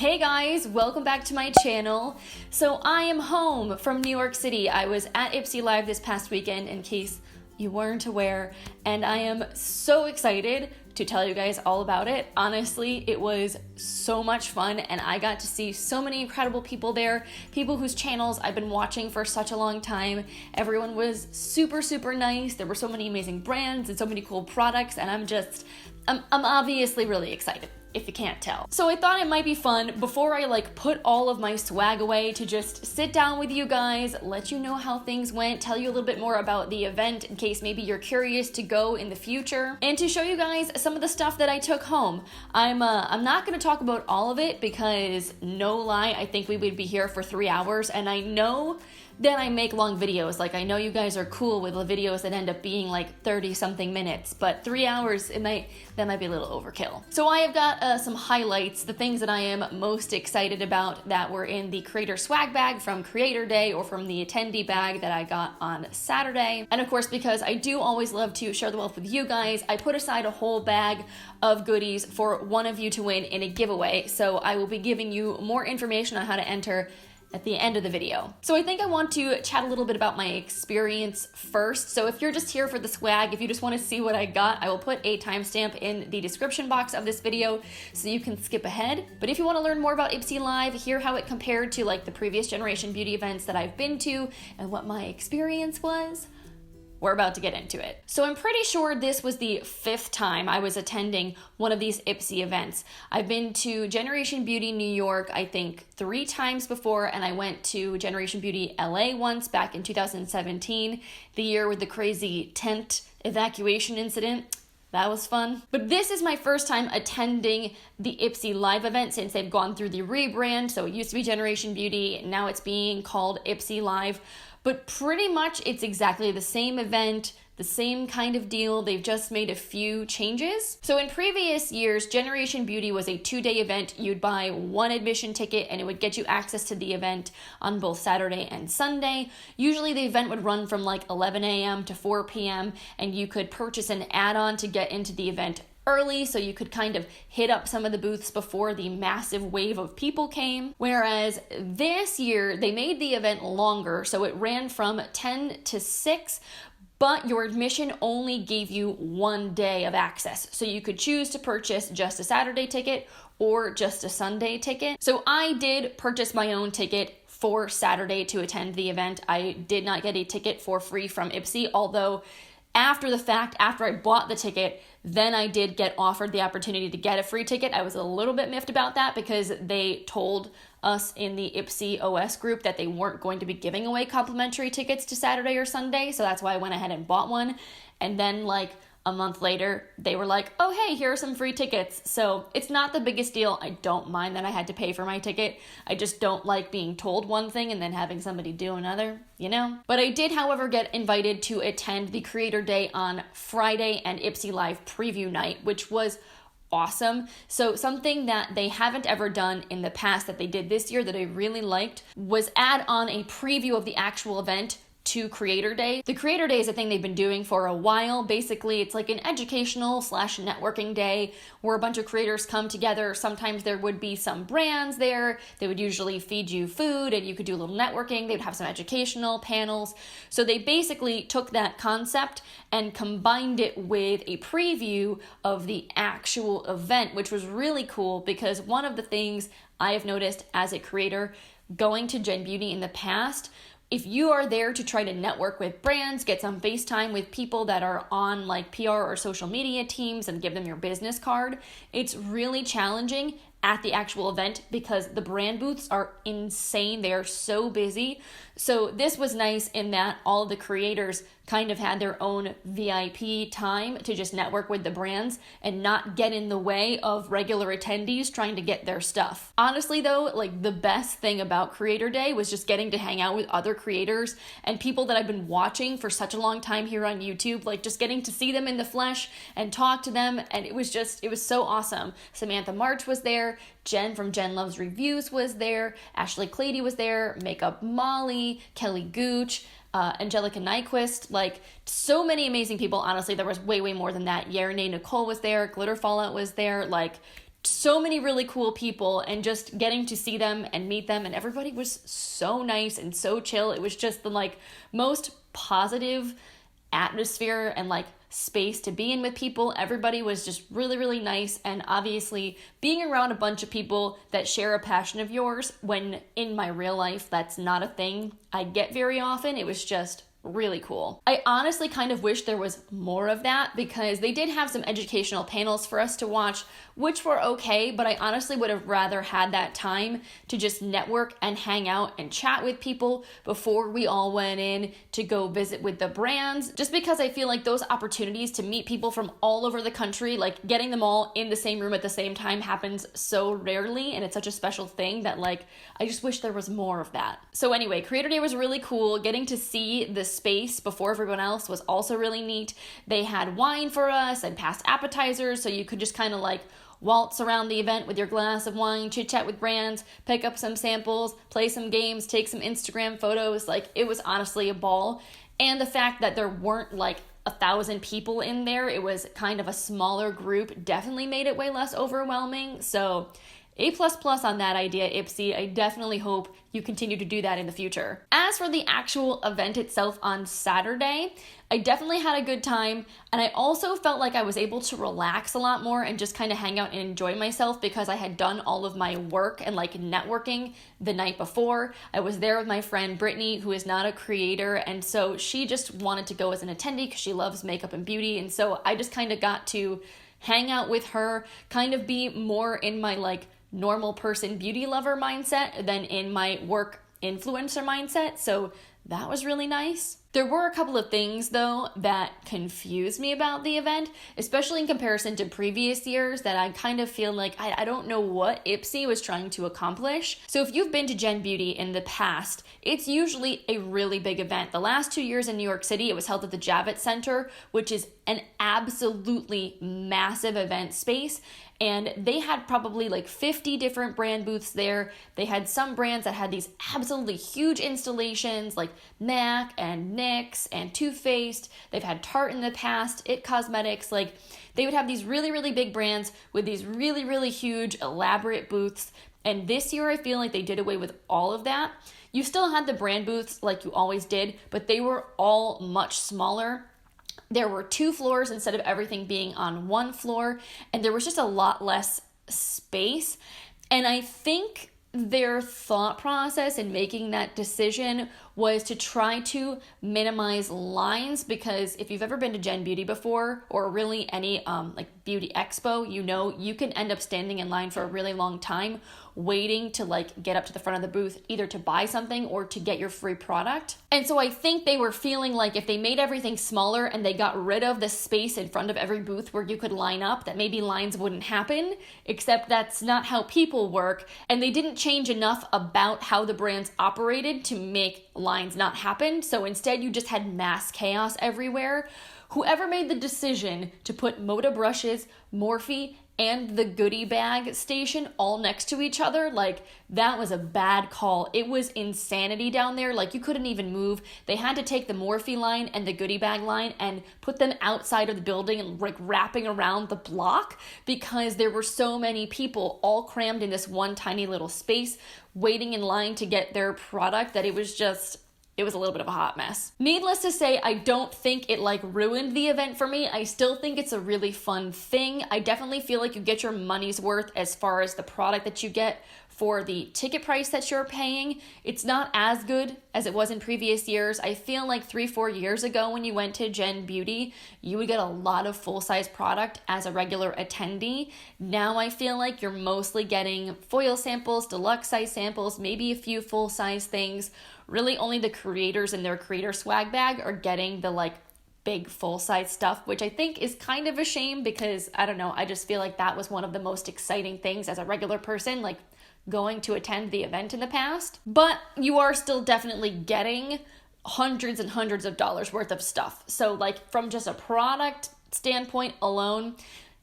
Hey guys, welcome back to my channel. So I am home from New York City. I was at Ipsy Live this past weekend, in case you weren't aware, and I am so excited to tell you guys all about it. Honestly, it was so much fun, and I got to see so many incredible people there, people whose channels I've been watching for such a long time. Everyone was super, super nice. There were so many amazing brands and so many cool products, and I'm obviously really excited, if you can't tell. So I thought it might be fun before I put all of my swag away to just sit down with you guys, let you know how things went, tell you a little bit more about the event in case maybe you're curious to go in the future, and to show you guys some of the stuff that I took home. I'm not gonna talk about all of it because, no lie, I think we would be here for 3 hours, and I know that I make long videos. I know you guys are cool with the videos that end up being 30 something minutes, but 3 hours, that might be a little overkill. So I have got some highlights, the things that I am most excited about that were in the creator swag bag from Creator Day or from the attendee bag that I got on Saturday. And of course, because I do always love to share the wealth with you guys, I put aside a whole bag of goodies for one of you to win in a giveaway. So I will be giving you more information on how to enter at the end of the video. So I think I want to chat a little bit about my experience first. So if you're just here for the swag, if you just want to see what I got, I will put a timestamp in the description box of this video so you can skip ahead. But if you want to learn more about Ipsy Live, hear how it compared to the previous generation beauty events that I've been to and what my experience was, we're about to get into it. So I'm pretty sure this was the 5th time I was attending one of these Ipsy events. I've been to Generation Beauty New York, I think 3 times before, and I went to Generation Beauty LA once back in 2017, the year with the crazy tent evacuation incident. That was fun. But this is my first time attending the Ipsy Live event since they've gone through the rebrand. So it used to be Generation Beauty, now it's being called Ipsy Live. But pretty much it's exactly the same event, the same kind of deal. They've just made a few changes. So in previous years, Generation Beauty was a 2-day event. You'd buy 1 admission ticket and it would get you access to the event on both Saturday and Sunday. Usually the event would run from 11 a.m. to 4 p.m. and you could purchase an add-on to get into the event early, so you could kind of hit up some of the booths before the massive wave of people came. Whereas this year, they made the event longer, so it ran from 10 to 6, but your admission only gave you 1 day of access. So you could choose to purchase just a Saturday ticket or just a Sunday ticket. So I did purchase my own ticket for Saturday to attend the event. I did not get a ticket for free from Ipsy, although after the fact, after I bought the ticket, then I did get offered the opportunity to get a free ticket. I was a little bit miffed about that because they told us in the Ipsy OS group that they weren't going to be giving away complimentary tickets to Saturday or Sunday, so that's why I went ahead and bought one. And then a month later, they were like, oh, hey, here are some free tickets. So it's not the biggest deal. I don't mind that I had to pay for my ticket. I just don't like being told one thing and then having somebody do another, you know? But I did, however, get invited to attend the Creator Day on Friday and Ipsy Live preview night, which was awesome. So something that they haven't ever done in the past that they did this year that I really liked was add on a preview of the actual event to Creator Day. The Creator Day is a thing they've been doing for a while. Basically, it's like an educational / networking day where a bunch of creators come together. Sometimes there would be some brands there. They would usually feed you food and you could do a little networking. They'd have some educational panels. So they basically took that concept and combined it with a preview of the actual event, which was really cool because one of the things I have noticed as a creator going to Gen Beauty in the past, if you are there to try to network with brands, get some FaceTime with people that are on PR or social media teams and give them your business card, it's really challenging at the actual event because the brand booths are insane. They are so busy. So this was nice in that all of the creators kind of had their own VIP time to just network with the brands and not get in the way of regular attendees trying to get their stuff. Honestly though, the best thing about Creator Day was just getting to hang out with other creators and people that I've been watching for such a long time here on YouTube, just getting to see them in the flesh and talk to them, and it was so awesome. Samantha March was there, Jen from Jen Loves Reviews was there, Ashley Clady was there, Makeup Molly, Kelly Gooch, Angelica Nyquist, so many amazing people. Honestly, there was way more than that. Yerine Nicole was there, Glitter Fallout was there, so many really cool people, and just getting to see them and meet them, and everybody was so nice and so chill. It was just the like most positive atmosphere and like space to be in with people. Everybody was just really, really nice, and obviously being around a bunch of people that share a passion of yours, when in my real life that's not a thing I get very often, it was just really cool. I honestly kind of wish there was more of that, because they did have some educational panels for us to watch, which were okay, but I honestly would have rather had that time to just network and hang out and chat with people before we all went in to go visit with the brands, just because I feel like those opportunities to meet people from all over the country, like getting them all in the same room at the same time, happens so rarely, and it's such a special thing that like I just wish there was more of that. So anyway, Creator Day was really cool. Getting to see the space before everyone else was also really neat. They had wine for us and past appetizers, so you could just kind of like waltz around the event with your glass of wine, chit chat with brands, pick up some samples, play some games, take some Instagram photos. Like, it was honestly a ball. And the fact that there weren't like 1,000 people in there, it was kind of a smaller group, definitely made it way less overwhelming. So A++ on that idea, Ipsy. I definitely hope you continue to do that in the future. As for the actual event itself on Saturday, I definitely had a good time, and I also felt like I was able to relax a lot more and just kind of hang out and enjoy myself, because I had done all of my work and like networking the night before. I was there with my friend Brittany, who is not a creator, and so she just wanted to go as an attendee because she loves makeup and beauty, and so I just kind of got to hang out with her, kind of be more in my like normal person beauty lover mindset than in my work influencer mindset. So that was really nice. There were a couple of things though that confused me about the event, especially in comparison to previous years, that I kind of feel like I don't know what Ipsy was trying to accomplish. So if you've been to Gen Beauty in the past, it's usually a really big event. The last 2 years in New York City, it was held at the Javits Center, which is an absolutely massive event space. And they had probably like 50 different brand booths there. They had some brands that had these absolutely huge installations like MAC and NYX and Too Faced. They've had Tarte in the past, IT Cosmetics. Like, they would have these really, really big brands with these really, really huge, elaborate booths. And this year, I feel like they did away with all of that. You still had the brand booths like you always did, but they were all much smaller. There were 2 floors instead of everything being on 1 floor, and there was just a lot less space. And I think their thought process in making that decision was to try to minimize lines, because if you've ever been to Gen Beauty before, or really any like beauty expo, you know you can end up standing in line for a really long time waiting to like get up to the front of the booth, either to buy something or to get your free product. And so I think they were feeling like if they made everything smaller and they got rid of the space in front of every booth where you could line up, that maybe lines wouldn't happen, except that's not how people work. And they didn't change enough about how the brands operated to make lines not happen. So instead you just had mass chaos everywhere. Whoever made the decision to put Moda brushes, Morphe, and the goodie bag station all next to each other, like, that was a bad call. It was insanity down there. Like, you couldn't even move. They had to take the Morphe line and the goodie bag line and put them outside of the building and like wrapping around the block, because there were so many people all crammed in this one tiny little space waiting in line to get their product, that it was a little bit of a hot mess. Needless to say, I don't think it like ruined the event for me. I still think it's a really fun thing. I definitely feel like you get your money's worth as far as the product that you get for the ticket price that you're paying. It's not as good as it was in previous years. I feel like 3-4 years ago when you went to Gen Beauty, you would get a lot of full-size product as a regular attendee. Now I feel like you're mostly getting foil samples, deluxe size samples, maybe a few full-size things. Really only the creators in their creator swag bag are getting the like big full-size stuff, which I think is kind of a shame, because I don't know, I just feel like that was one of the most exciting things as a regular person, like going to attend the event in the past. But you are still definitely getting hundreds and hundreds of dollars worth of stuff. So like from just a product standpoint alone,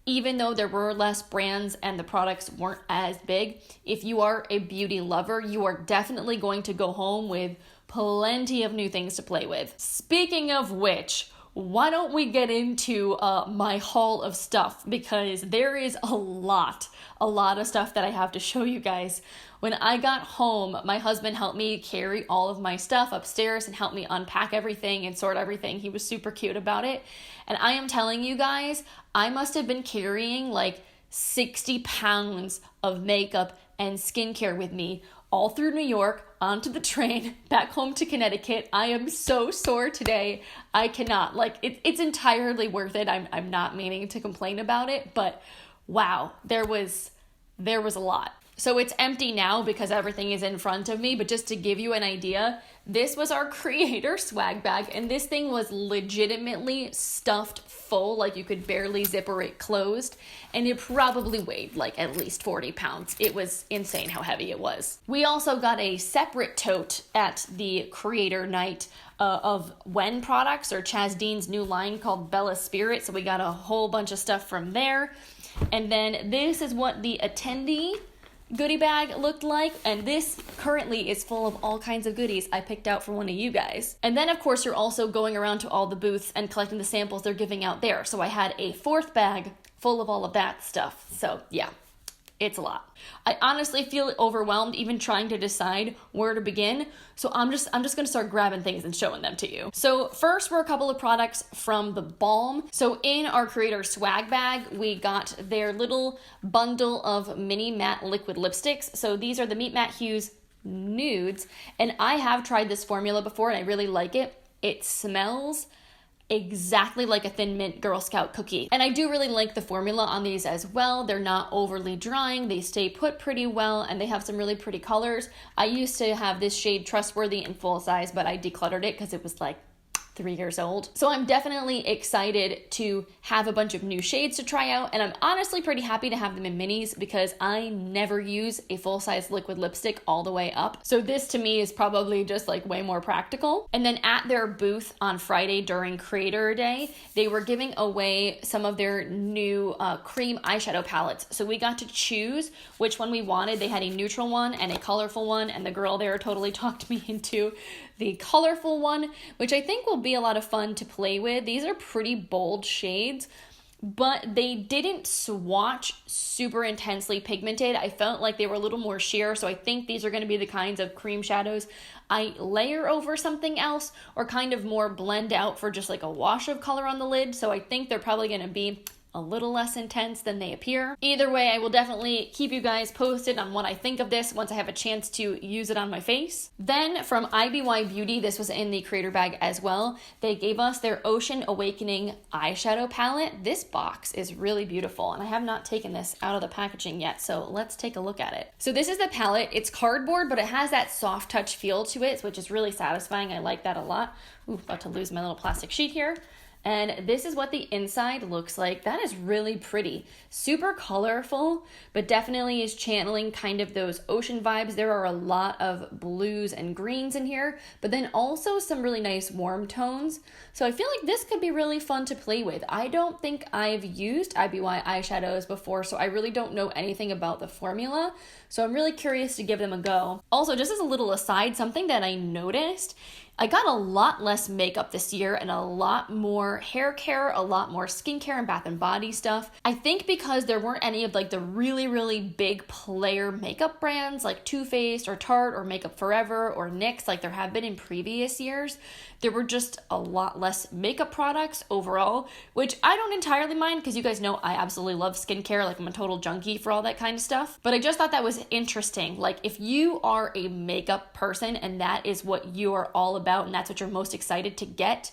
even though there were less brands and the products weren't as big, if you are a beauty lover, you are definitely going to go home with plenty of new things to play with. Speaking of which, why don't we get into my haul of stuff, because there is a lot of stuff that I have to show you guys. When I got home, my husband helped me carry all of my stuff upstairs and helped me unpack everything and sort everything. He was super cute about it. And I am telling you guys, I must have been carrying like 60 pounds of makeup and skincare with me all through New York, onto the train, back home to Connecticut. I am so sore today. I cannot. Like, it's entirely worth it. I'm not meaning to complain about it, but wow, there was a lot. So it's empty now because everything is in front of me, but just to give you an idea, this was our creator swag bag, and this thing was legitimately stuffed full, like you could barely zipper it closed, and it probably weighed like at least 40 pounds. It was insane how heavy it was. We also got a separate tote at the creator night of Wen products, or Chaz Dean's new line called Bella Spirit, so we got a whole bunch of stuff from there. And then this is what the attendee goodie bag looked like, and this currently is full of all kinds of goodies I picked out for one of you guys. And then of course you're also going around to all the booths and collecting the samples they're giving out there, so I had a fourth bag full of all of that stuff. So yeah, it's a lot. I honestly feel overwhelmed even trying to decide where to begin, so I'm just gonna start grabbing things and showing them to you. So first were a couple of products from the Balm. So in our creator swag bag, we got their little bundle of mini matte liquid lipsticks. So these are the Meet Matte Hues Nudes, and I have tried this formula before and I really like it. It smells exactly like a Thin Mint Girl Scout cookie. And I do really like the formula on these as well. They're not overly drying, they stay put pretty well, and they have some really pretty colors. I used to have this shade Trustworthy in full size, but I decluttered it because it was like 3 years old. So I'm definitely excited to have a bunch of new shades to try out, and I'm honestly pretty happy to have them in minis because I never use a full-size liquid lipstick all the way up. So this to me is probably just like way more practical. And then at their booth on Friday during Creator Day, they were giving away some of their new cream eyeshadow palettes. So we got to choose which one we wanted. They had a neutral one and a colorful one, and the girl there totally talked me into the colorful one, which I think will be a lot of fun to play with. These are pretty bold shades, but they didn't swatch super intensely pigmented. I felt like they were a little more sheer, so I think these are going to be the kinds of cream shadows I layer over something else or kind of more blend out for just like a wash of color on the lid. So I think they're probably going to be a little less intense than they appear. Either way, I will definitely keep you guys posted on what I think of this once I have a chance to use it on my face. Then from IBY Beauty, this was in the creator bag as well, they gave us their Ocean Awakening eyeshadow palette. This box is really beautiful, and I have not taken this out of the packaging yet, so let's take a look at it. So this is the palette. It's cardboard, but it has that soft touch feel to it, which is really satisfying. I like that a lot. Ooh, about to lose my little plastic sheet here. And this is what the inside looks like. That is really pretty. Super colorful, but definitely is channeling kind of those ocean vibes. There are a lot of blues and greens in here, but then also some really nice warm tones. So I feel like this could be really fun to play with. I don't think I've used IBY eyeshadows before, so I really don't know anything about the formula. So I'm really curious to give them a go. Also, just as a little aside, something that I noticed, I got a lot less makeup this year and a lot more hair care, a lot more skincare and bath and body stuff. I think because there weren't any of like the really, really big player makeup brands like Too Faced or Tarte or Makeup Forever or NYX like there have been in previous years. There were just a lot less makeup products overall, which I don't entirely mind because you guys know I absolutely love skincare. Like I'm a total junkie for all that kind of stuff. But I just thought that was interesting. Like if you are a makeup person and that is what you are all about and that's what you're most excited to get,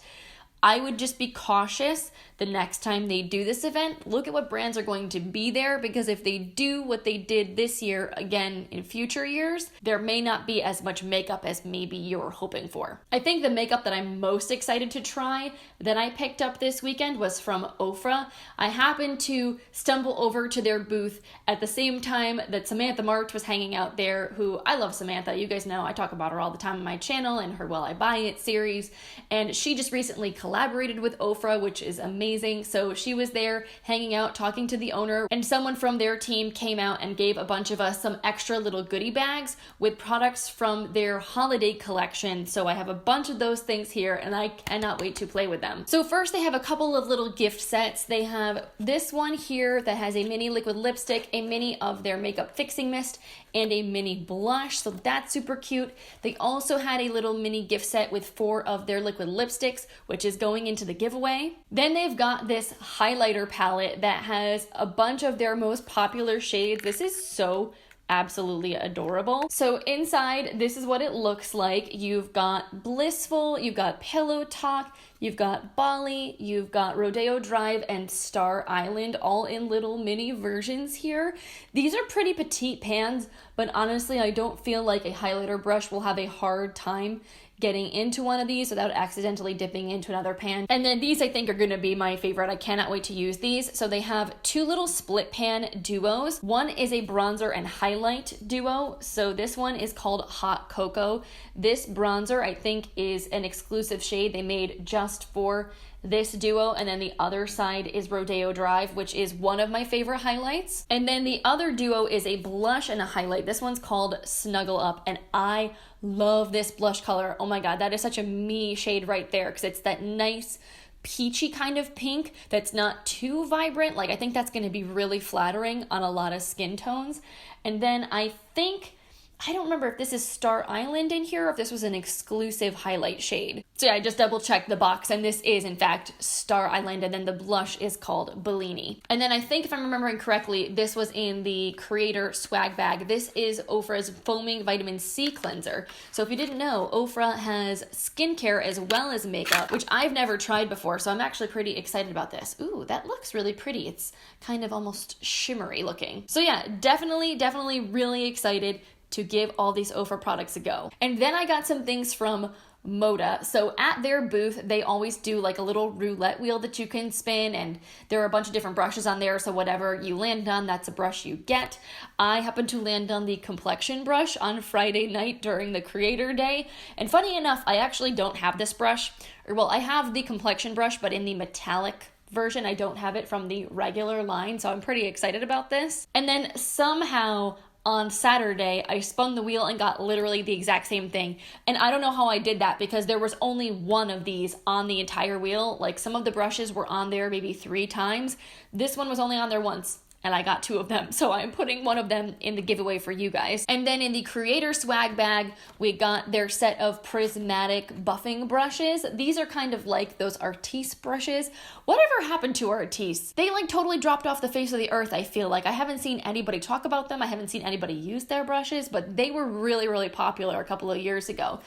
I would just be cautious the next time they do this event. Look at what brands are going to be there, because if they do what they did this year again in future years, there may not be as much makeup as maybe you're hoping for. I think the makeup that I'm most excited to try that I picked up this weekend was from Ofra. I happened to stumble over to their booth at the same time that Samantha March was hanging out there, who I love Samantha. You guys know I talk about her all the time on my channel and her Well I Buy It series, and she just recently collected collaborated with Ofra, which is amazing. So she was there hanging out, talking to the owner, and someone from their team came out and gave a bunch of us some extra little goodie bags with products from their holiday collection. So I have a bunch of those things here and I cannot wait to play with them. So first they have a couple of little gift sets. They have this one here that has a mini liquid lipstick, a mini of their makeup fixing mist, and a mini blush. So that's super cute. They also had a little mini gift set with 4 of their liquid lipsticks, which is going into the giveaway. Then they've got this highlighter palette that has a bunch of their most popular shades. This is so absolutely adorable. So inside, this is what it looks like. You've got Blissful, you've got Pillow Talk, you've got Bali, you've got Rodeo Drive, and Star Island, all in little mini versions here. These are pretty petite pans, but honestly, I don't feel like a highlighter brush will have a hard time getting into one of these without accidentally dipping into another pan. And then these I think are gonna be my favorite. I cannot wait to use these. So they have 2 little split pan duos. One is a bronzer and highlight duo. So this one is called Hot Cocoa. This bronzer I think is an exclusive shade they made just for this duo, and then the other side is Rodeo Drive, which is one of my favorite highlights. And then the other duo is a blush and a highlight. This one's called Snuggle Up, and I love this blush color. Oh my god, that is such a me shade right there, because it's that nice peachy kind of pink that's not too vibrant. Like, I think that's going to be really flattering on a lot of skin tones. And then I think, I don't remember if this is Star Island in here or if this was an exclusive highlight shade. So yeah, I just double checked the box and this is in fact Star Island, and then the blush is called Bellini. And then I think if I'm remembering correctly, this was in the Creator swag bag. This is Ofra's Foaming Vitamin C Cleanser. So if you didn't know, Ofra has skincare as well as makeup, which I've never tried before, so I'm actually pretty excited about this. Ooh, that looks really pretty. It's kind of almost shimmery looking. So yeah, definitely really excited to give all these Ofra products a go. And then I got some things from Moda. So at their booth, they always do like a little roulette wheel that you can spin, and there are a bunch of different brushes on there, so whatever you land on, that's a brush you get. I happened to land on the complexion brush on Friday night during the Creator Day, and funny enough, I actually don't have this brush, or well, I have the complexion brush, but in the metallic version. I don't have it from the regular line, so I'm pretty excited about this. And then somehow on Saturday, I spun the wheel and got literally the exact same thing. And I don't know how I did that because there was only one of these on the entire wheel. Like, some of the brushes were on there maybe 3 times. This one was only on there once, and I got 2 of them. So I'm putting one of them in the giveaway for you guys. And then in the Creator swag bag, we got their set of prismatic buffing brushes. These are kind of like those Artiste brushes. Whatever happened to Artiste? They like totally dropped off the face of the earth, I feel like. I haven't seen anybody talk about them. I haven't seen anybody use their brushes, but they were really popular a couple of years ago.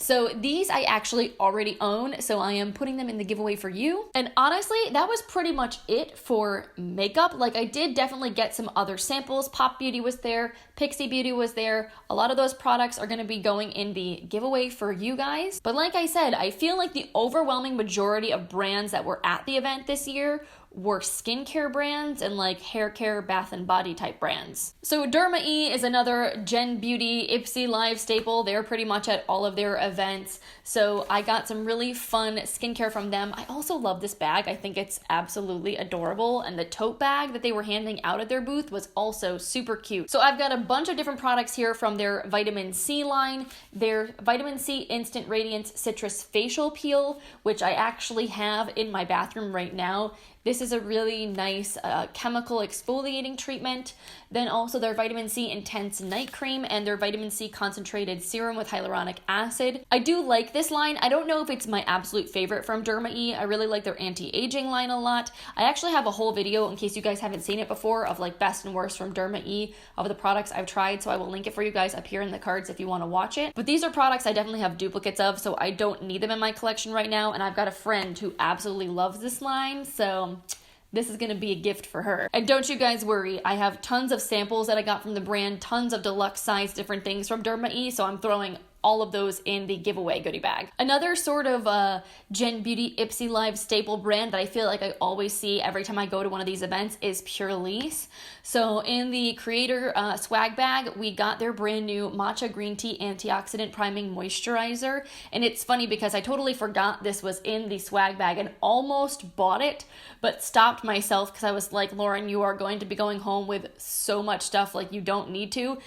So these I actually already own, so I am putting them in the giveaway for you. And honestly, that was pretty much it for makeup. Like, I did definitely get some other samples. Pop Beauty was there, Pixie Beauty was there. A lot of those products are going to be going in the giveaway for you guys. But like I said, I feel like the overwhelming majority of brands that were at the event this year were skincare brands and like hair care, bath and body type brands. So Derma E is another Gen Beauty Ipsy Live staple. They're pretty much at all of their events. So I got some really fun skincare from them. I also love this bag. I think it's absolutely adorable. And the tote bag that they were handing out at their booth was also super cute. So I've got a bunch of different products here from their Vitamin C line, their Vitamin C Instant Radiance Citrus Facial Peel, which I actually have in my bathroom right now. This is a really nice chemical exfoliating treatment. Then also their Vitamin C Intense Night Cream and their Vitamin C Concentrated Serum with Hyaluronic Acid. I do like this line. I don't know if it's my absolute favorite from Derma E. I really like their anti-aging line a lot. I actually have a whole video, in case you guys haven't seen it before, of like best and worst from Derma E of the products I've tried, so I will link it for you guys up here in the cards if you want to watch it. But these are products I definitely have duplicates of, so I don't need them in my collection right now, and I've got a friend who absolutely loves this line, so this is going to be a gift for her. And don't you guys worry, I have tons of samples that I got from the brand, tons of deluxe size different things from Derma E, so I'm throwing all of those in the giveaway goodie bag. Another sort of Gen Beauty Ipsy Live staple brand that I feel like I always see every time I go to one of these events is Pure Lise. So in the creator swag bag, we got their brand new matcha green tea antioxidant priming moisturizer. And it's funny because I totally forgot this was in the swag bag and almost bought it, but stopped myself because I was like, Lauren, you are going to be going home with so much stuff, like you don't need to.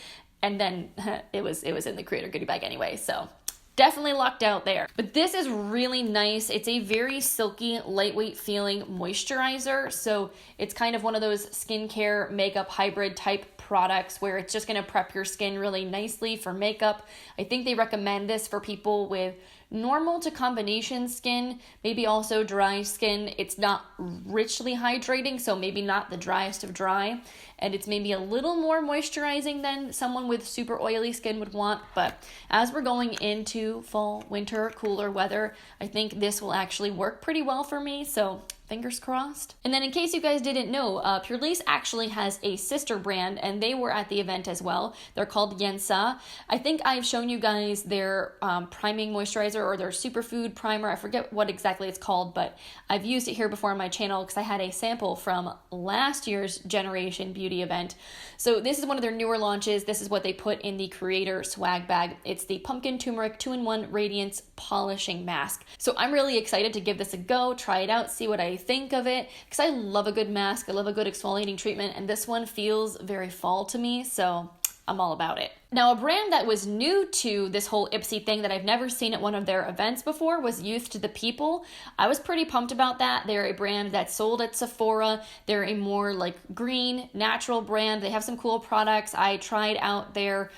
And then it was in the creator goodie bag anyway, so definitely lucked out there. But this is really nice. It's a very silky, lightweight feeling moisturizer. So it's kind of one of those skincare makeup hybrid type products where it's just gonna prep your skin really nicely for makeup. I think they recommend this for people with normal to combination skin, maybe also dry skin. It's not richly hydrating, so maybe not the driest of dry. And it's maybe a little more moisturizing than someone with super oily skin would want. But as we're going into fall, winter, cooler weather, I think this will actually work pretty well for me. So fingers crossed. And then in case you guys didn't know, Pure Lise actually has a sister brand and they were at the event as well. They're called Yensa. I think I've shown you guys their priming moisturizer or their superfood primer. I forget what exactly it's called, but I've used it here before on my channel because I had a sample from last year's Generation Beauty event. So this is one of their newer launches. This is what they put in the creator swag bag. It's the Pumpkin Turmeric 2-in-1 Radiance Polishing Mask. So I'm really excited to give this a go, try it out, see what I think of it, because I love a good mask, I love a good exfoliating treatment, and this one feels very fall to me, so I'm all about it. Now, a brand that was new to this whole Ipsy thing that I've never seen at one of their events before was Youth to the People. I was pretty pumped about that. They're a brand that's sold at Sephora. They're a more like green, natural brand. They have some cool products. I tried out their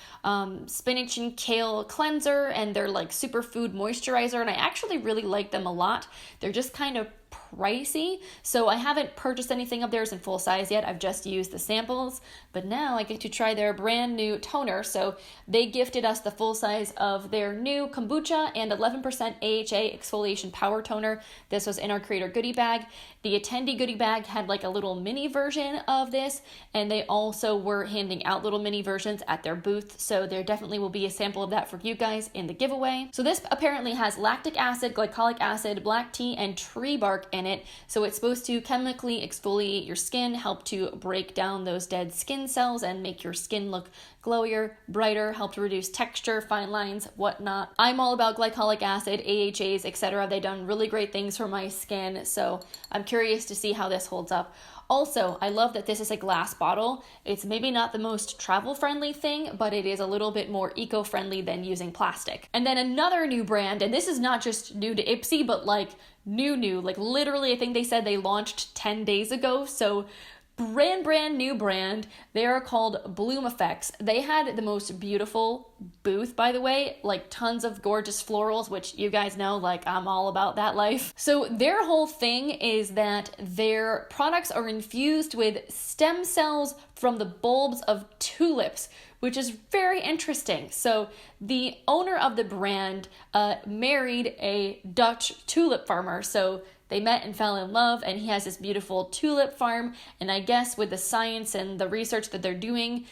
spinach and kale cleanser and their like superfood moisturizer, and I actually really like them a lot. They're just kind of pricey, so I haven't purchased anything of theirs in full size yet. I've just used the samples, but now I get to try their brand new toner. So they gifted us the full size of their new kombucha and 11% AHA exfoliation power toner. This was in our creator goodie bag. The attendee goodie bag had like a little mini version of this, and they also were handing out little mini versions at their booth, so there definitely will be a sample of that for you guys in the giveaway. So this apparently has lactic acid, glycolic acid, black tea, and tree bark in it, so it's supposed to chemically exfoliate your skin, help to break down those dead skin cells and make your skin look glowier, brighter, help to reduce texture, fine lines, whatnot. I'm all about glycolic acid, AHAs, etc. They've done really great things for my skin, so I'm curious to see how this holds up. Also, I love that this is a glass bottle. It's maybe not the most travel-friendly thing, but it is a little bit more eco-friendly than using plastic. And then another new brand, and this is not just new to Ipsy, but like new, like literally I think they said they launched 10 days ago, so brand new brand. They are called Bloom Effects. They had the most beautiful booth, by the way, like tons of gorgeous florals, which you guys know, like I'm all about that life. So their whole thing is that their products are infused with stem cells from the bulbs of tulips, which is very interesting. So the owner of the brand married a Dutch tulip farmer. So they met and fell in love, and he has this beautiful tulip farm. And I guess with the science and the research that they're doing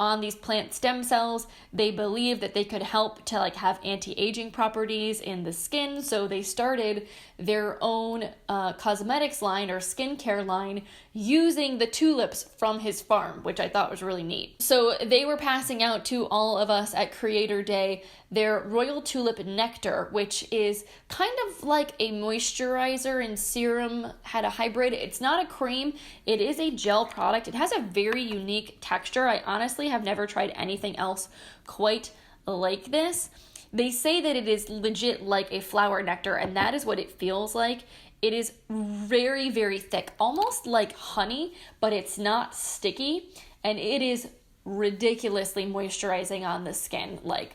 on these plant stem cells, they believe that they could help to like have anti-aging properties in the skin. So they started their own cosmetics line or skincare line using the tulips from his farm, which I thought was really neat. So they were passing out to all of us at Creator Day their Royal Tulip Nectar, which is kind of like a moisturizer and serum, had a hybrid. It's not a cream, it is a gel product. It has a very unique texture. I honestly have never tried anything else quite like this. They say that it is legit like a flower nectar, and that is what it feels like. It is very, very thick, almost like honey, but it's not sticky, and it is ridiculously moisturizing on the skin, like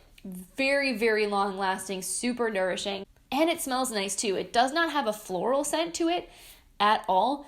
very, very long lasting, super nourishing, and it smells nice too. It does not have a floral scent to it at all.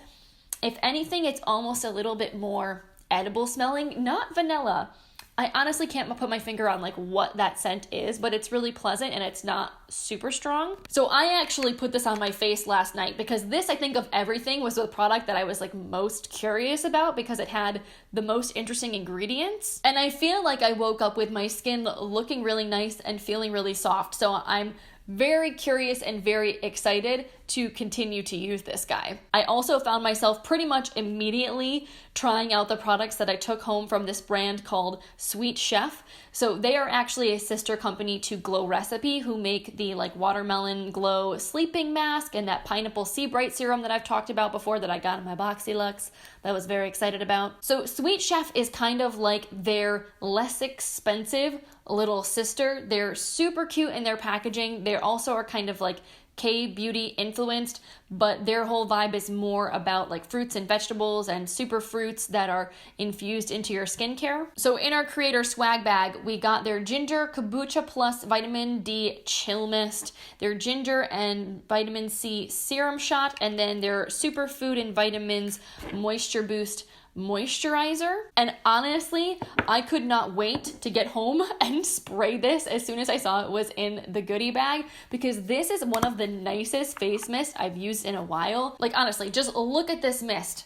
If anything, it's almost a little bit more edible smelling, not vanilla. I honestly can't put my finger on like what that scent is, but it's really pleasant and it's not super strong. So I actually put this on my face last night because this, I think of everything, was the product that I was like most curious about because it had the most interesting ingredients. And I feel like I woke up with my skin looking really nice and feeling really soft. So I'm very curious and very excited to continue to use this guy. I also found myself pretty much immediately trying out the products that I took home from this brand called Sweet Chef. So they are actually a sister company to Glow Recipe, who make the like watermelon glow sleeping mask and that pineapple sea bright serum that I've talked about before that I got in my Boxy Lux that I was very excited about. So Sweet Chef is kind of like their less expensive little sister. They're super cute in their packaging. They also are kind of like K-beauty influenced, but their whole vibe is more about like fruits and vegetables and super fruits that are infused into your skincare. So in our creator swag bag, we got their Ginger Kombucha Plus Vitamin D Chill Mist, their Ginger and Vitamin C Serum Shot, and then their Superfood and Vitamins Moisture Boost moisturizer. And honestly, I could not wait to get home and spray this as soon as I saw it was in the goodie bag, because this is one of the nicest face mists I've used in a while. Like honestly, just look at this mist.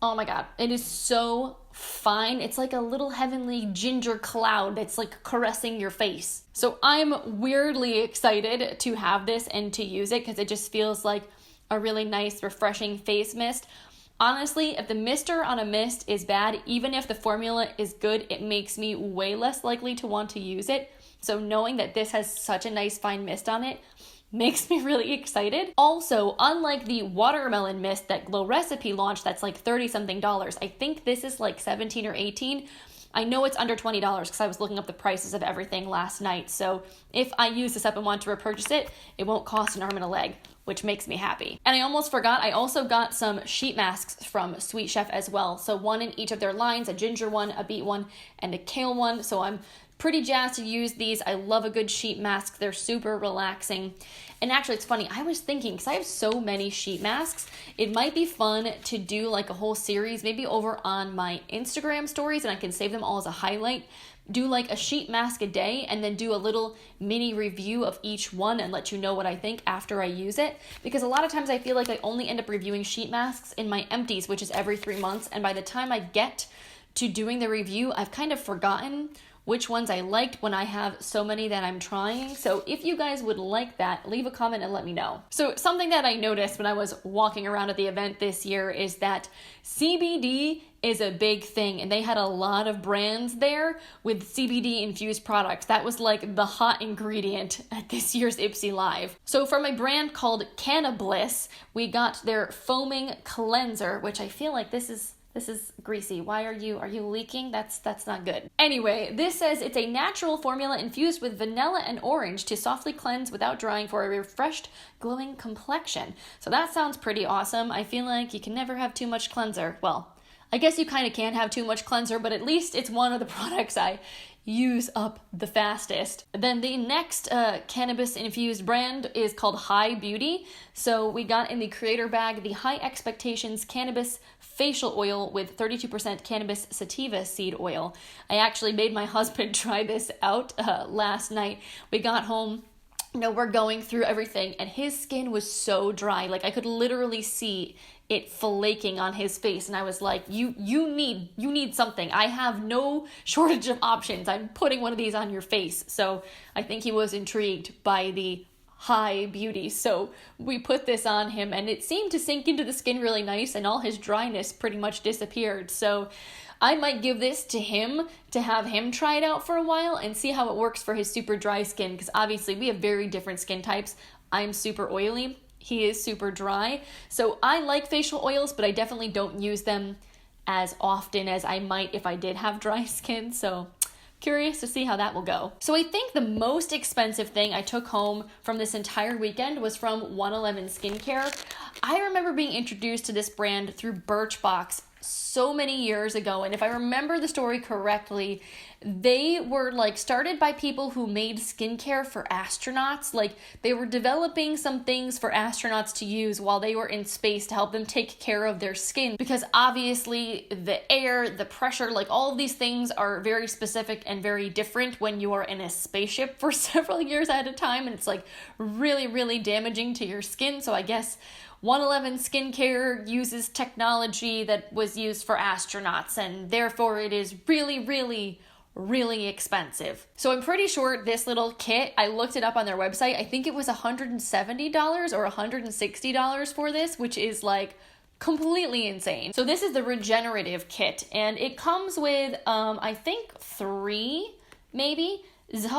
Oh my god, it is so fine. It's like a little heavenly ginger cloud that's like caressing your face. So I'm weirdly excited to have this and to use it because it just feels like a really nice, refreshing face mist. Honestly, if the mister on a mist is bad, even if the formula is good, it makes me way less likely to want to use it. So knowing that this has such a nice fine mist on it makes me really excited. Also, unlike the watermelon mist that Glow Recipe launched that's like $30-something, I think this is like $17 or $18. I know it's under $20 because I was looking up the prices of everything last night. So if I use this up and want to repurchase it, it won't cost an arm and a leg, which makes me happy. And I almost forgot, I also got some sheet masks from Sweet Chef as well. So one in each of their lines, a ginger one, a beet one, and a kale one. So I'm pretty jazzed to use these. I love a good sheet mask. They're super relaxing. And actually, it's funny, I was thinking, because I have so many sheet masks, it might be fun to do like a whole series, maybe over on my Instagram stories, and I can save them all as a highlight. Do like a sheet mask a day and then do a little mini review of each one and let you know what I think after I use it. Because a lot of times I feel like I only end up reviewing sheet masks in my empties, which is every 3 months. And by the time I get to doing the review, I've kind of forgotten which ones I liked when I have so many that I'm trying. So if you guys would like that, leave a comment and let me know. So something that I noticed when I was walking around at the event this year is that CBD is a big thing, and they had a lot of brands there with CBD infused products. That was like the hot ingredient at this year's Ipsy Live. So from a brand called Cannabliss, we got their foaming cleanser, which I feel like this is greasy. Why are you leaking? That's not good. Anyway, this says it's a natural formula infused with vanilla and orange to softly cleanse without drying for a refreshed, glowing complexion. So that sounds pretty awesome. I feel like you can never have too much cleanser. Well, I guess you kind of can't have too much cleanser, but at least it's one of the products I use up the fastest. Then the next cannabis infused brand is called High Beauty. So we got in the creator bag the High Expectations Cannabis Facial Oil with 32% cannabis sativa seed oil. I actually made my husband try this out last night. We got home, we're going through everything, and his skin was so dry. Like I could literally see it flaking on his face, and I was like, you need something. I have no shortage of options. I'm putting one of these on your face. So I think he was intrigued by the High Beauty. So we put this on him, and it seemed to sink into the skin really nice, and all his dryness pretty much disappeared. So I might give this to him to have him try it out for a while and see how it works for his super dry skin, because obviously we have very different skin types. I'm super oily. He is super dry. So I like facial oils, but I definitely don't use them as often as I might if I did have dry skin. So curious to see how that will go. So I think the most expensive thing I took home from this entire weekend was from 111 Skincare. I remember being introduced to this brand through Birchbox so many years ago, and if I remember the story correctly, they were like started by people who made skincare for astronauts. Like they were developing some things for astronauts to use while they were in space to help them take care of their skin, because obviously the air, the pressure, like all of these things are very specific and very different when you are in a spaceship for several years at a time, and it's like really damaging to your skin. So I guess 111 Skincare uses technology that was used for astronauts, and therefore it is really expensive. So I'm pretty sure this little kit, I looked it up on their website, I think it was $170 or $160 for this, which is like completely insane. So this is the regenerative kit, and it comes with, I think 3, maybe,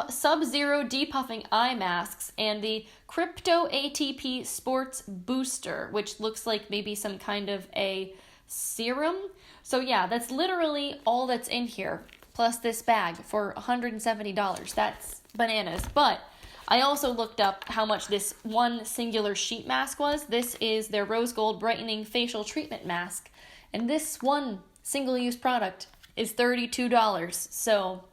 Sub-Zero Depuffing Eye Masks and the Crypto ATP Sports Booster, which looks like maybe some kind of a serum. So yeah, that's literally all that's in here, plus this bag for $170. That's bananas. But I also looked up how much this one singular sheet mask was. This is their Rose Gold Brightening Facial Treatment Mask, and this one single-use product is $32. So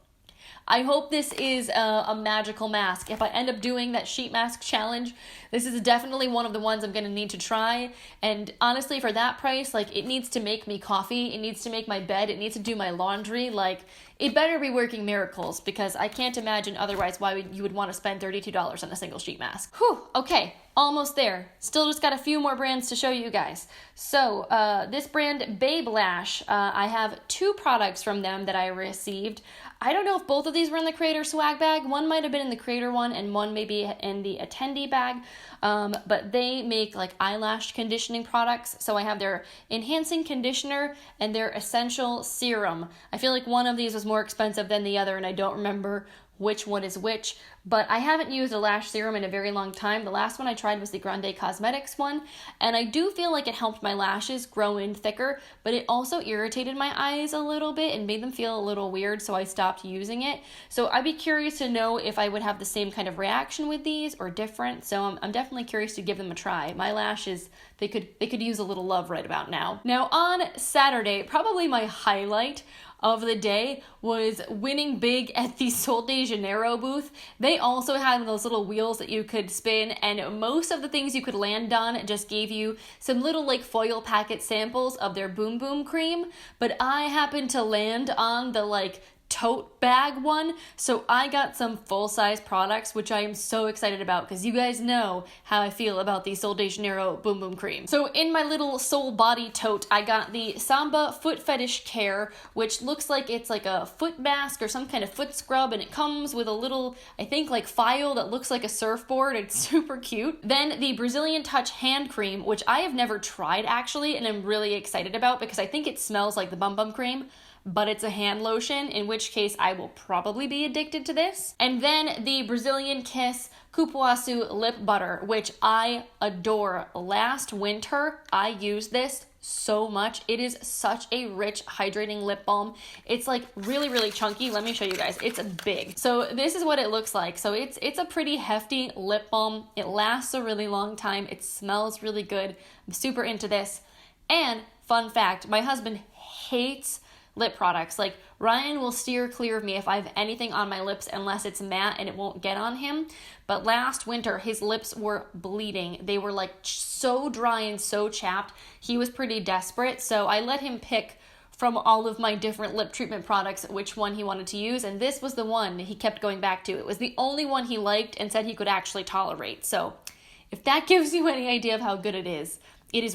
I hope this is a magical mask. If I end up doing that sheet mask challenge, this is definitely one of the ones I'm going to need to try. And honestly, for that price, like, it needs to make me coffee, it needs to make my bed, it needs to do my laundry. Like, it better be working miracles, because I can't imagine otherwise why you would want to spend $32 on a single sheet mask. Whew, okay, almost there. Still just got a few more brands to show you guys. So, this brand, Babe Lash, I have 2 products from them that I received. I don't know if both of these were in the creator swag bag. One might have been in the creator one and one maybe in the attendee bag. But they make like eyelash conditioning products. So I have their enhancing conditioner and their essential serum. I feel like one of these was more expensive than the other, and I don't remember which one is which, but I haven't used a lash serum in a very long time. The last one I tried was the Grande Cosmetics one, and I do feel like it helped my lashes grow in thicker, but it also irritated my eyes a little bit and made them feel a little weird, so I stopped using it. So I'd be curious to know if I would have the same kind of reaction with these or different, so I'm definitely curious to give them a try. My lashes, they could use a little love right about now. Now on Saturday, probably my highlight of the day was winning big at the Sol de Janeiro booth. They also had those little wheels that you could spin, and most of the things you could land on just gave you some little like foil packet samples of their Boom Boom cream, but I happened to land on the like tote bag one, so I got some full-size products, which I am so excited about, because you guys know how I feel about the Sol de Janeiro Boom Boom cream. So in my little soul body tote, I got the Samba Foot Fetish Care, which looks like it's like a foot mask or some kind of foot scrub, and it comes with a little, I think, like file that looks like a surfboard. It's super cute. Then the Brazilian Touch hand cream, which I have never tried actually, and I'm really excited about because I think it smells like the Bum Bum cream, but it's a hand lotion, in which case I will probably be addicted to this. And then the Brazilian Kiss Cupuaçu Lip Butter, which I adore. Last winter, I used this so much. It is such a rich, hydrating lip balm. It's like really chunky. Let me show you guys. It's big. So this is what it looks like. So it's a pretty hefty lip balm. It lasts a really long time. It smells really good. I'm super into this. And fun fact, my husband hates lip products. Like, Ryan will steer clear of me if I have anything on my lips unless it's matte and it won't get on him. But last winter, his lips were bleeding. They were like so dry and so chapped. He was pretty desperate, so I let him pick from all of my different lip treatment products which one he wanted to use, and this was the one he kept going back to. It was the only one he liked and said he could actually tolerate. So if that gives you any idea of how good it is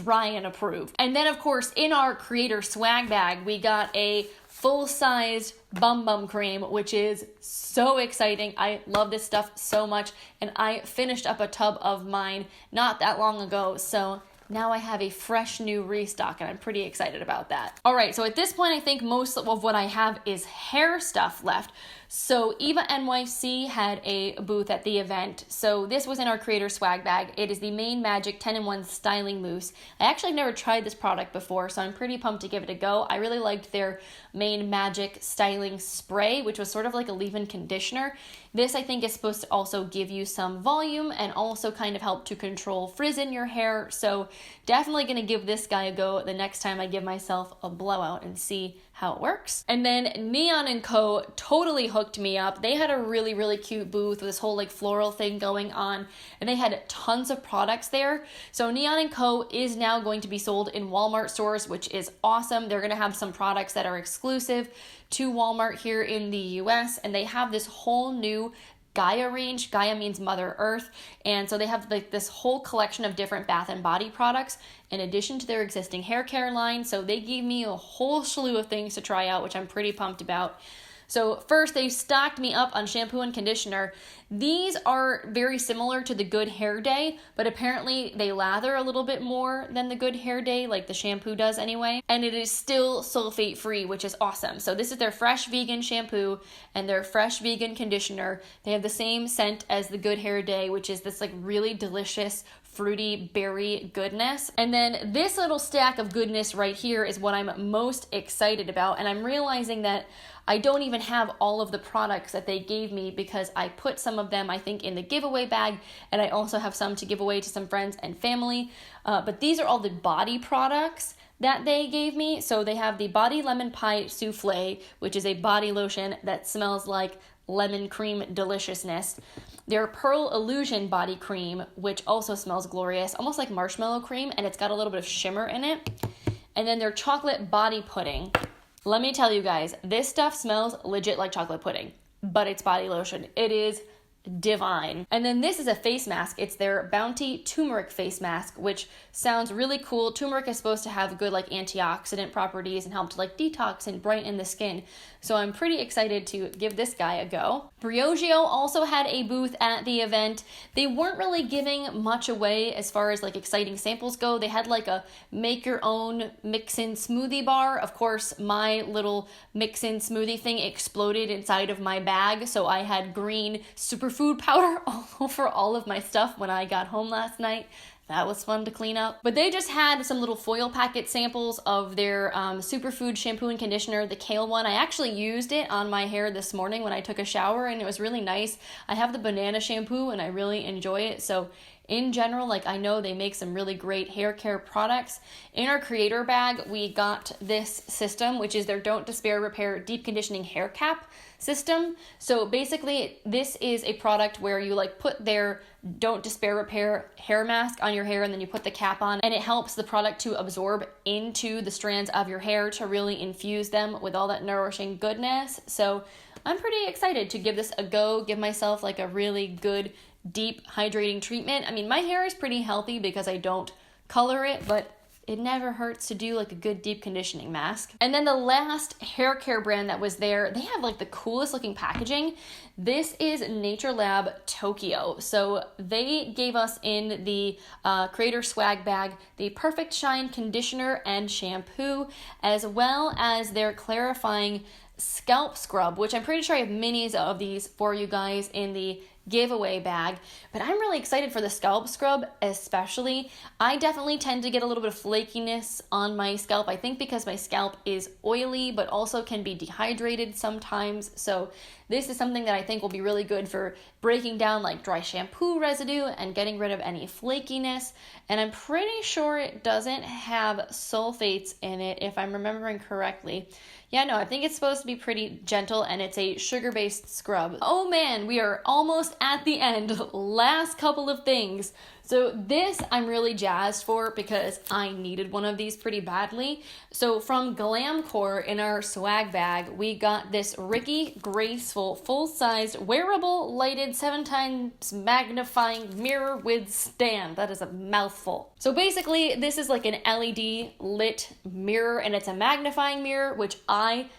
Ryan approved. And then, of course, in our creator swag bag, we got a full-sized Bum Bum cream, which is so exciting. I love this stuff so much, and I finished up a tub of mine not that long ago, so now I have a fresh new restock, and I'm pretty excited about that. All right, so at this point, I think most of what I have is hair stuff left. So Eva NYC had a booth at the event. So this was in our creator swag bag. It is the Main Magic 10-in-1 Styling Mousse. I actually have never tried this product before, so I'm pretty pumped to give it a go. I really liked their Main Magic Styling Spray, which was sort of like a leave-in conditioner. This, I think, is supposed to also give you some volume and also kind of help to control frizz in your hair. So definitely going to give this guy a go the next time I give myself a blowout and see how it works. And then Neon & Co. totally hooked me up. They had a really, really cute booth with this whole like floral thing going on, and they had tons of products there. So Neon & Co. is now going to be sold in Walmart stores, which is awesome. They're going to have some products that are exclusive to Walmart here in the US, and they have this whole new Gaia range. Gaia means Mother Earth, and so they have like this whole collection of different bath and body products in addition to their existing hair care line. So they gave me a whole slew of things to try out, which I'm pretty pumped about. So first, they stocked me up on shampoo and conditioner. These are very similar to the Good Hair Day, but apparently they lather a little bit more than the Good Hair Day, like the shampoo does anyway. And it is still sulfate free, which is awesome. So this is their fresh vegan shampoo and their fresh vegan conditioner. They have the same scent as the Good Hair Day, which is this like really delicious fruity berry goodness. And then this little stack of goodness right here is what I'm most excited about. And I'm realizing that I don't even have all of the products that they gave me because I put some of them, I think, in the giveaway bag, and I also have some to give away to some friends and family. But these are all the body products that they gave me. So they have the Body Lemon Pie Souffle, which is a body lotion that smells like lemon cream deliciousness. Their Pearl Illusion body cream, which also smells glorious, almost like marshmallow cream, and it's got a little bit of shimmer in it. And then their chocolate body pudding. Let me tell you guys, this stuff smells legit like chocolate pudding, but it's body lotion. It is divine. And then this is a face mask. It's their Bounty Turmeric face mask, which sounds really cool. Turmeric is supposed to have good like antioxidant properties and help to like detox and brighten the skin. So I'm pretty excited to give this guy a go. Briogeo also had a booth at the event. They weren't really giving much away as far as like exciting samples go. They had like a make your own mix-in smoothie bar. Of course, my little mix-in smoothie thing exploded inside of my bag, so I had green superfood powder all over all of my stuff when I got home last night. That was fun to clean up. But they just had some little foil packet samples of their superfood shampoo and conditioner, the kale one. I actually used it on my hair this morning when I took a shower, and it was really nice. I have the banana shampoo and I really enjoy it. So in general, like I know they make some really great hair care products. In our creator bag, we got this system, which is their Don't Despair Repair Deep Conditioning Hair Cap system. So basically, this is a product where you like put their Don't Despair Repair hair mask on your hair and then you put the cap on, and it helps the product to absorb into the strands of your hair to really infuse them with all that nourishing goodness. So I'm pretty excited to give this a go, give myself like a really good deep hydrating treatment. I mean, my hair is pretty healthy because I don't color it, but it never hurts to do like a good deep conditioning mask. And then the last hair care brand that was there, they have like the coolest looking packaging. This is Nature Lab Tokyo. So they gave us in the creator swag bag the Perfect Shine conditioner and shampoo, as well as their clarifying scalp scrub, which I'm pretty sure I have minis of these for you guys in the giveaway bag. But I'm really excited for the scalp scrub, especially. I definitely tend to get a little bit of flakiness on my scalp, I think because my scalp is oily but also can be dehydrated sometimes. So this is something that I think will be really good for breaking down like dry shampoo residue and getting rid of any flakiness. And I'm pretty sure it doesn't have sulfates in it, if I'm remembering correctly. Yeah, no, I think it's supposed to be pretty gentle, and it's a sugar-based scrub. Oh man, we are almost at the end. Last couple of things. So this I'm really jazzed for because I needed one of these pretty badly. So from Glamcore in our swag bag, we got this Ricky Graceful full-sized wearable lighted 7x magnifying mirror with stand. That is a mouthful. So basically this is like an LED lit mirror, and it's a magnifying mirror, which I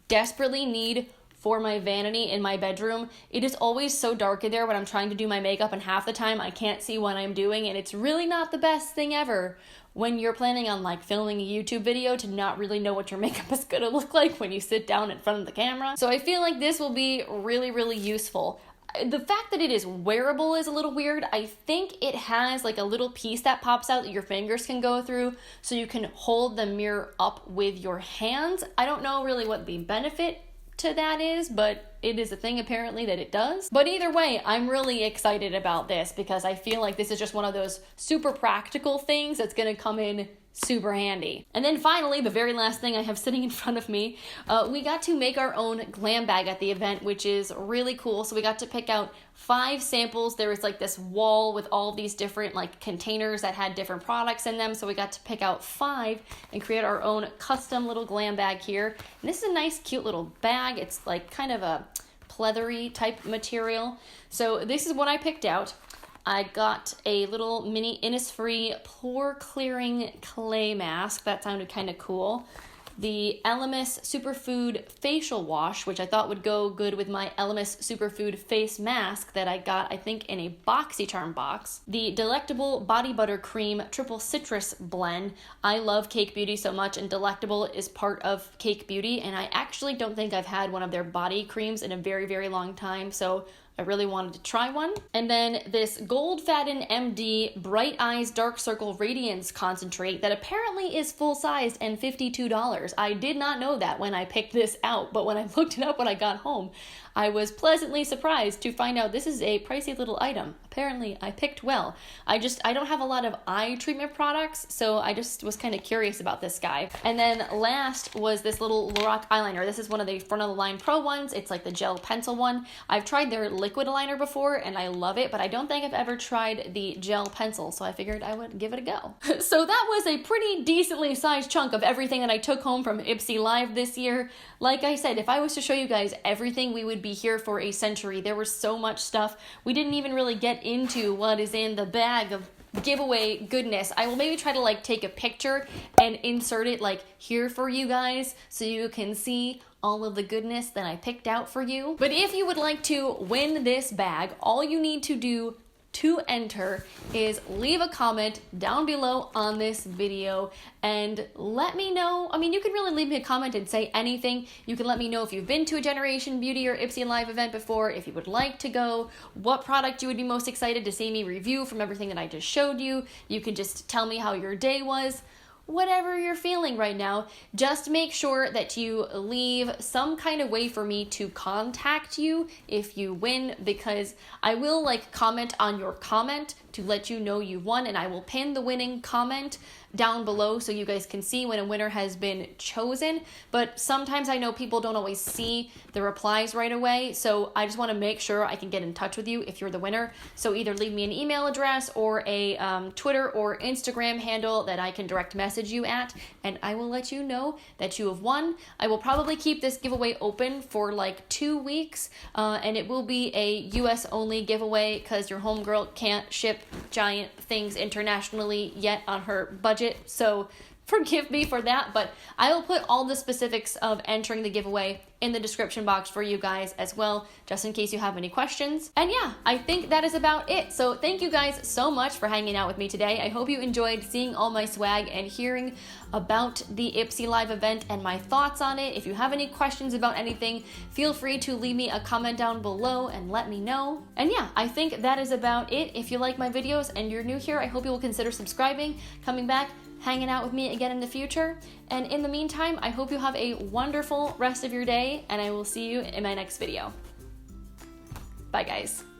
desperately need for my vanity in my bedroom. It is always so dark in there when I'm trying to do my makeup, and half the time I can't see what I'm doing, and it's really not the best thing ever when you're planning on like filming a YouTube video to not really know what your makeup is gonna look like when you sit down in front of the camera. So I feel like this will be really, really useful. The fact that it is wearable is a little weird. I think it has like a little piece that pops out that your fingers can go through so you can hold the mirror up with your hands. I don't know really what the benefit to that is, but it is a thing apparently that it does. But either way, I'm really excited about this because I feel like this is just one of those super practical things that's gonna come in super handy. And then finally, the very last thing I have sitting in front of me, we got to make our own glam bag at the event, which is really cool. So we got to pick out 5 samples. There was like this wall with all these different like containers that had different products in them. So we got to pick out 5 and create our own custom little glam bag here. And this is a nice, cute little bag. It's like kind of a pleathery type material. So this is what I picked out. I got a little mini Innisfree pore clearing clay mask. That sounded kind of cool. The Elemis Superfood facial wash, which I thought would go good with my Elemis Superfood face mask that I got, I think, in a BoxyCharm box. The Delectable Body Butter Cream Triple Citrus Blend. I love Cake Beauty so much, and Delectable is part of Cake Beauty, and I actually don't think I've had one of their body creams in a very, very long time, so I really wanted to try one. And then this Gold Faden MD Bright Eyes Dark Circle Radiance Concentrate that apparently is full-sized and $52. I did not know that when I picked this out, but when I looked it up when I got home, I was pleasantly surprised to find out this is a pricey little item. Apparently, I picked well. I don't have a lot of eye treatment products, so I just was kind of curious about this guy. And then last was this little Lorac eyeliner. This is one of the front of the line pro ones. It's like the gel pencil one. I've tried their liquid liner before, and I love it, but I don't think I've ever tried the gel pencil, so I figured I would give it a go. So that was a pretty decently sized chunk of everything that I took home from Ipsy Live this year. Like I said, if I was to show you guys everything, we would be here for a century. There was so much stuff. We didn't even really get into what is in the bag of giveaway goodness. I will maybe try to like take a picture and insert it like here for you guys so you can see all of the goodness that I picked out for you. But if you would like to win this bag, all you need to do to enter is leave a comment down below on this video and let me know. I mean, you can really leave me a comment and say anything. You can let me know if you've been to a Generation Beauty or Ipsy Live event before, if you would like to go, what product you would be most excited to see me review from everything that I just showed you. You can just tell me how your day was. Whatever you're feeling right now, just make sure that you leave some kind of way for me to contact you if you win, because I will like comment on your comment to let you know you won, and I will pin the winning comment down below so you guys can see when a winner has been chosen. But sometimes I know people don't always see the replies right away, so I just want to make sure I can get in touch with you if you're the winner. So either leave me an email address or a Twitter or Instagram handle that I can direct message you at, and I will let you know that you have won. I will probably keep this giveaway open for like 2 weeks, and it will be a US only giveaway because your homegirl can't ship giant things internationally yet on her budget, so forgive me for that, but I will put all the specifics of entering the giveaway in the description box for you guys as well, just in case you have any questions. And yeah, I think that is about it. So thank you guys so much for hanging out with me today. I hope you enjoyed seeing all my swag and hearing about the Ipsy Live event and my thoughts on it. If you have any questions about anything, feel free to leave me a comment down below and let me know. And yeah, I think that is about it. If you like my videos and you're new here, I hope you will consider subscribing, coming back, hanging out with me again in the future. And in the meantime, I hope you have a wonderful rest of your day, and I will see you in my next video. Bye, guys.